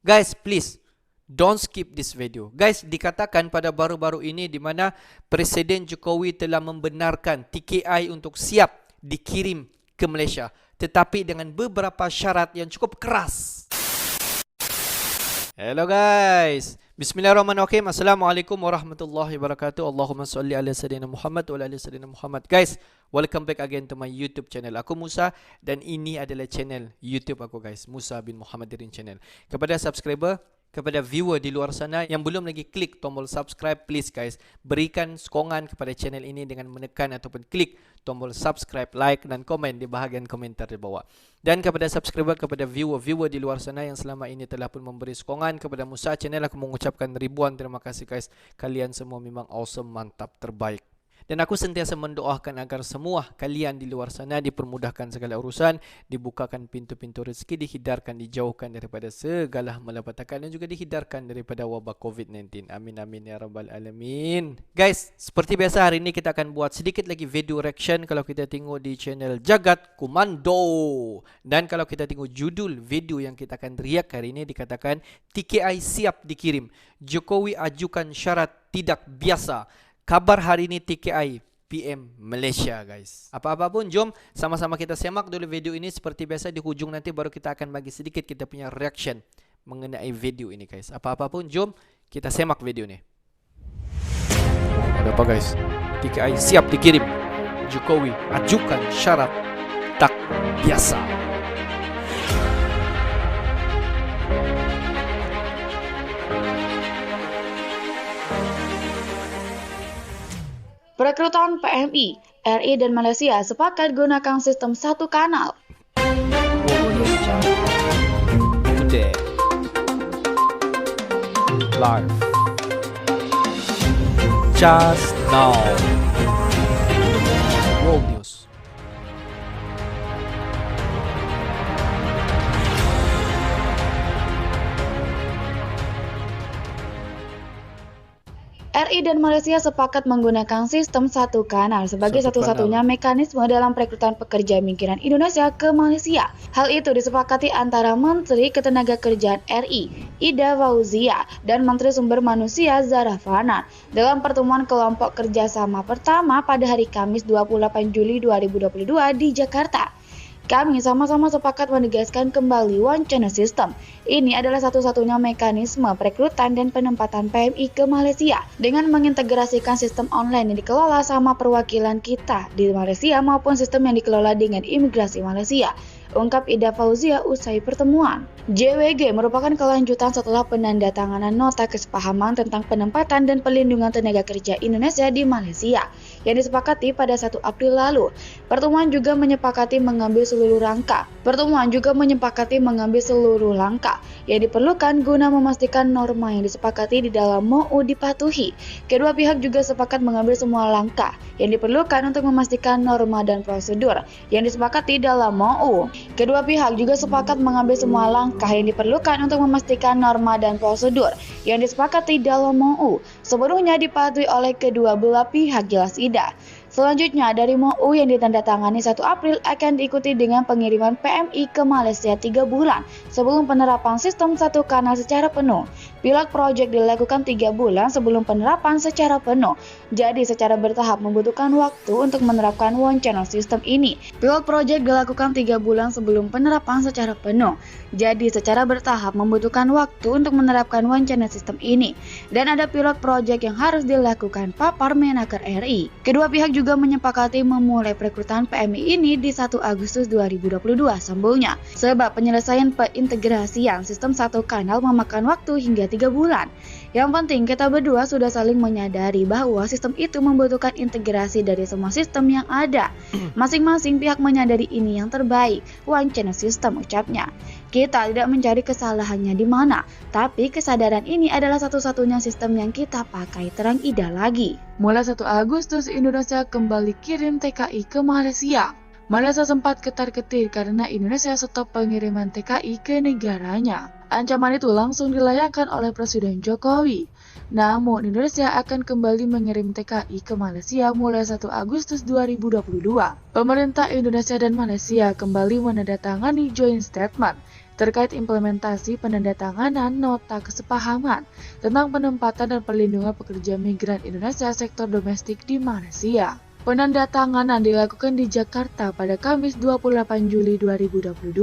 Guys, please don't skip this video. Guys, dikatakan pada baru-baru ini di mana Presiden Jokowi telah membenarkan TKI untuk siap dikirim ke Malaysia, tetapi dengan beberapa syarat yang cukup keras. Hello guys, Bismillahirrahmanirrahim. Assalamualaikum warahmatullahi wabarakatuh. Allahumma salli ala sayyidina Muhammad wa ala ali sayyidina Muhammad. Guys, welcome back again to my YouTube channel. Aku Musa dan ini adalah channel YouTube aku guys, Musa bin Muhammadirin channel. Kepada subscriber, kepada viewer di luar sana yang belum lagi klik tombol subscribe, please guys, berikan sokongan kepada channel ini dengan menekan ataupun klik tombol subscribe, like dan komen di bahagian komentar di bawah. Dan kepada subscriber, kepada viewer di luar sana yang selama ini telah pun memberi sokongan kepada Musa channel, aku mengucapkan ribuan terima kasih guys. Kalian semua memang awesome, mantap, terbaik. Dan aku sentiasa mendoakan agar semua kalian di luar sana dipermudahkan segala urusan, dibukakan pintu-pintu rezeki, dihindarkan, dijauhkan daripada segala malapetaka dan juga dihindarkan daripada wabak COVID-19. Amin amin ya rabbal alamin. Guys, seperti biasa hari ini kita akan buat sedikit lagi video reaction kalau kita tengok di channel Jagat Komando. Dan kalau kita tengok judul video yang kita akan react hari ini dikatakan TKI siap dikirim. Jokowi ajukan syarat tidak biasa. Kabar hari ini TKI PM Malaysia guys. Apa-apa pun jom sama-sama kita semak dulu video ini. Seperti biasa di hujung nanti baru kita akan bagi sedikit kita punya reaction mengenai video ini guys. Apa-apa pun jom kita semak video ini. Ada apa guys? TKI siap dikirim. Jokowi ajukan syarat tak biasa. Perekrutan PMI, RI dan Malaysia sepakat gunakan sistem satu kanal. Today live just now World News. RI dan Malaysia sepakat menggunakan sistem satu kanal sebagai satu-satunya mekanisme dalam perekrutan pekerja migran Indonesia ke Malaysia. Hal itu disepakati antara Menteri Ketenagakerjaan RI, Ida Fauzia, dan Menteri Sumber Manusia Zahra Fana dalam pertemuan kelompok kerjasama pertama pada hari Kamis 28 Juli 2022 di Jakarta. Kami sama-sama sepakat menegaskan kembali One Channel System. Ini adalah satu-satunya mekanisme perekrutan dan penempatan PMI ke Malaysia dengan mengintegrasikan sistem online yang dikelola sama perwakilan kita di Malaysia maupun sistem yang dikelola dengan imigrasi Malaysia, ungkap Ida Fauzia usai pertemuan. JWG merupakan kelanjutan setelah penandatanganan nota kesepahaman tentang penempatan dan pelindungan tenaga kerja Indonesia di Malaysia yang disepakati pada 1 April lalu. Pertemuan juga menyepakati mengambil seluruh langkah yang diperlukan guna memastikan norma yang disepakati di dalam MoU dipatuhi. Kedua pihak juga sepakat mengambil semua langkah yang diperlukan untuk memastikan norma dan prosedur yang disepakati dalam MoU. Kedua pihak juga sepakat mengambil semua langkah yang diperlukan untuk memastikan norma dan prosedur yang disepakati dalam MoU sepenuhnya dipatuhi oleh kedua belah pihak, jelas Ida. Selanjutnya, dari MoU yang ditandatangani 1 April akan diikuti dengan pengiriman PMI ke Malaysia 3 bulan sebelum penerapan sistem satu kanal secara penuh. Pilot project dilakukan 3 bulan sebelum penerapan secara penuh. Jadi secara bertahap membutuhkan waktu untuk menerapkan One Channel System ini. Pilot project dilakukan 3 bulan sebelum penerapan secara penuh. Jadi secara bertahap membutuhkan waktu untuk menerapkan One Channel System ini. Dan ada pilot project yang harus dilakukan, papar Menaker RI. Kedua pihak juga menyepakati memulai perekrutan PMI ini di 1 Agustus 2022 sambungnya. Sebab penyelesaian peintegrasian sistem satu kanal memakan waktu hingga 3 bulan. Yang penting kita berdua sudah saling menyadari bahwa sistem itu membutuhkan integrasi dari semua sistem yang ada. Masing-masing pihak menyadari ini yang terbaik, One Channel System, ucapnya. Kita tidak mencari kesalahannya di mana, tapi kesadaran ini adalah satu-satunya sistem yang kita pakai, terang Ida lagi. Mulai 1 Agustus Indonesia kembali kirim TKI ke Malaysia. Malaysia sempat ketar-ketir karena Indonesia stop pengiriman TKI ke negaranya. Ancaman itu langsung dilayangkan oleh Presiden Jokowi. Namun, Indonesia akan kembali mengirim TKI ke Malaysia mulai 1 Agustus 2022. Pemerintah Indonesia dan Malaysia kembali menandatangani joint statement terkait implementasi penandatanganan nota kesepahaman tentang penempatan dan perlindungan pekerja migran Indonesia sektor domestik di Malaysia. Penandatanganan dilakukan di Jakarta pada Kamis 28 Juli 2022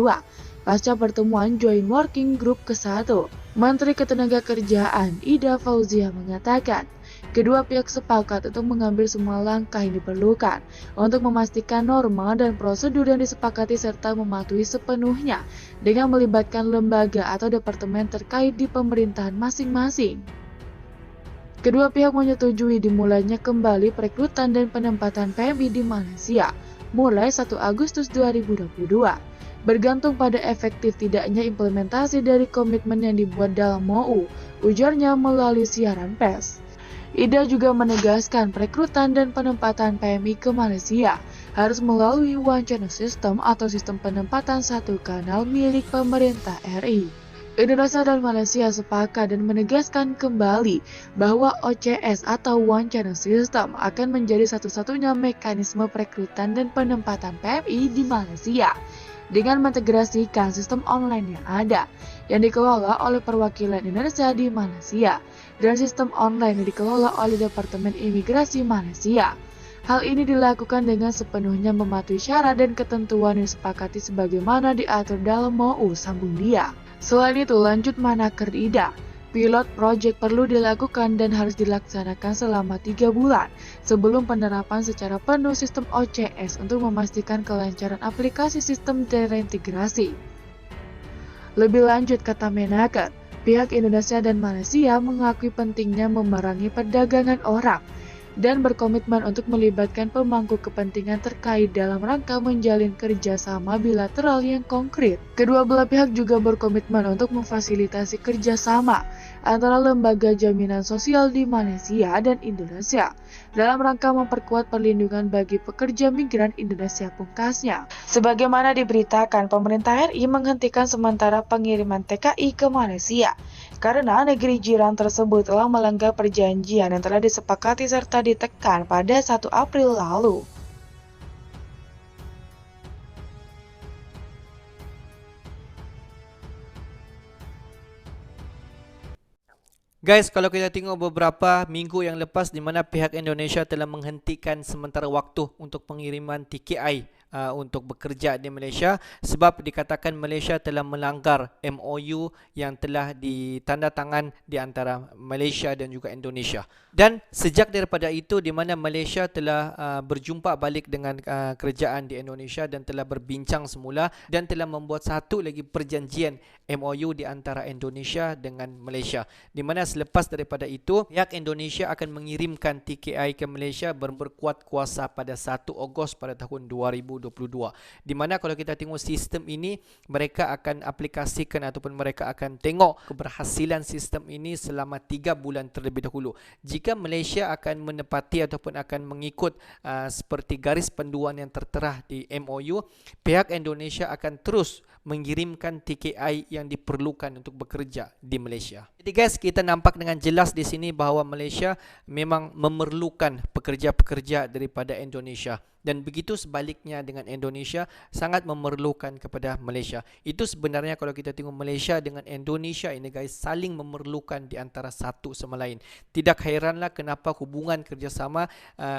pasca pertemuan Joint Working Group ke-1. Menteri Ketenagakerjaan Ida Fauzia mengatakan, kedua pihak sepakat untuk mengambil semua langkah yang diperlukan untuk memastikan norma dan prosedur yang disepakati serta mematuhi sepenuhnya dengan melibatkan lembaga atau departemen terkait di pemerintahan masing-masing. Kedua pihak menyetujui dimulainya kembali perekrutan dan penempatan PMI di Malaysia mulai 1 Agustus 2022. Bergantung pada efektif tidaknya implementasi dari komitmen yang dibuat dalam MoU, ujarnya melalui siaran pers. Ida juga menegaskan perekrutan dan penempatan PMI ke Malaysia harus melalui One Channel System atau sistem penempatan satu kanal milik pemerintah RI. Indonesia dan Malaysia sepakat dan menegaskan kembali bahwa OCS atau One Channel System akan menjadi satu-satunya mekanisme perekrutan dan penempatan PMI di Malaysia dengan mengintegrasikan sistem online yang ada yang dikelola oleh perwakilan Indonesia di Malaysia dan sistem online yang dikelola oleh Departemen Imigrasi Malaysia. Hal ini dilakukan dengan sepenuhnya mematuhi syarat dan ketentuan yang disepakati sebagaimana diatur dalam MoU, sambung dia. Selain itu, lanjut Manaker Ida, pilot project perlu dilakukan dan harus dilaksanakan selama 3 bulan sebelum penerapan secara penuh sistem OCS untuk memastikan kelancaran aplikasi sistem terintegrasi. Lebih lanjut, kata Menaker, pihak Indonesia dan Malaysia mengakui pentingnya memerangi perdagangan orang dan berkomitmen untuk melibatkan pemangku kepentingan terkait dalam rangka menjalin kerjasama bilateral yang konkret. Kedua belah pihak juga berkomitmen untuk memfasilitasi kerjasama antara lembaga jaminan sosial di Malaysia dan Indonesia dalam rangka memperkuat perlindungan bagi pekerja migran Indonesia, pungkasnya. Sebagaimana diberitakan, pemerintah RI menghentikan sementara pengiriman TKI ke Malaysia karena negeri jiran tersebut telah melanggar perjanjian yang telah disepakati serta ditekan pada 1 April lalu. Guys, kalau kita tengok beberapa minggu yang lepas di mana pihak Indonesia telah menghentikan sementara waktu untuk pengiriman TKI untuk bekerja di Malaysia sebab dikatakan Malaysia telah melanggar MOU yang telah ditandatangan di antara Malaysia dan juga Indonesia. Dan sejak daripada itu di mana Malaysia telah berjumpa balik dengan kerajaan di Indonesia dan telah berbincang semula dan telah membuat satu lagi perjanjian MOU di antara Indonesia dengan Malaysia. Di mana selepas daripada itu pihak Indonesia akan mengirimkan TKI ke Malaysia berkuat kuasa pada 1 Ogos pada tahun 2022. Di mana kalau kita tengok sistem ini, mereka akan aplikasikan ataupun mereka akan tengok keberhasilan sistem ini selama 3 bulan terlebih dahulu. Jika Malaysia akan menepati ataupun akan mengikut seperti garis panduan yang tertera di MOU, pihak Indonesia akan terus mengirimkan TKI yang diperlukan untuk bekerja di Malaysia. Jadi guys, kita nampak dengan jelas di sini bahawa Malaysia memang memerlukan pekerja-pekerja daripada Indonesia. Dan begitu sebaliknya dengan Indonesia sangat memerlukan kepada Malaysia. Itu sebenarnya kalau kita tengok Malaysia dengan Indonesia ini guys, saling memerlukan di antara satu sama lain. Tidak heranlah kenapa hubungan kerjasama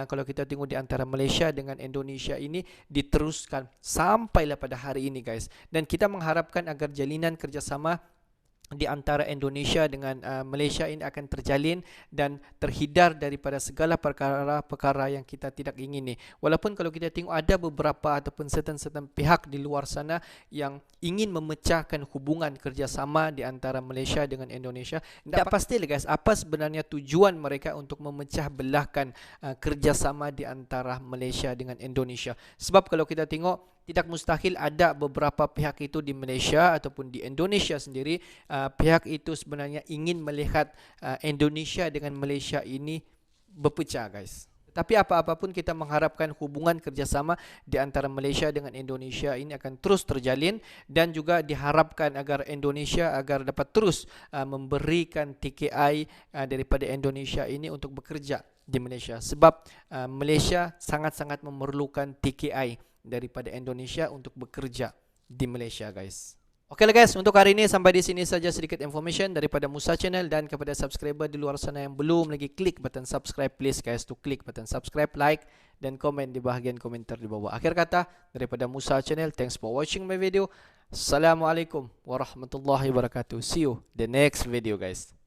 kalau kita tengok di antara Malaysia dengan Indonesia ini diteruskan sampailah pada hari ini guys. Dan kita mengharapkan agar jalinan kerjasama di antara Indonesia dengan Malaysia ini akan terjalin dan terhindar daripada segala perkara-perkara yang kita tidak ingini. Walaupun kalau kita tengok ada beberapa ataupun certain pihak di luar sana yang ingin memecahkan hubungan kerjasama di antara Malaysia dengan Indonesia. Tidak pastilah guys apa sebenarnya tujuan mereka untuk memecah belahkan kerjasama di antara Malaysia dengan Indonesia. Sebab kalau kita tengok tidak mustahil ada beberapa pihak itu di Malaysia ataupun di Indonesia sendiri, pihak itu sebenarnya ingin melihat Indonesia dengan Malaysia ini berpecah guys. Tapi apa-apapun kita mengharapkan hubungan kerjasama di antara Malaysia dengan Indonesia ini akan terus terjalin dan juga diharapkan agar Indonesia agar dapat terus memberikan TKI daripada Indonesia ini untuk bekerja di Malaysia. Sebab Malaysia sangat-sangat memerlukan TKI daripada Indonesia untuk bekerja di Malaysia guys. Oke lah guys, untuk hari ini sampai di sini saja sedikit information daripada Musa Channel, dan kepada subscriber di luar sana yang belum lagi klik button subscribe, please guys to klik button subscribe, like dan komen di bahagian komentar di bawah. Akhir kata daripada Musa Channel, thanks for watching my video. Assalamualaikum warahmatullahi wabarakatuh. See you the next video guys.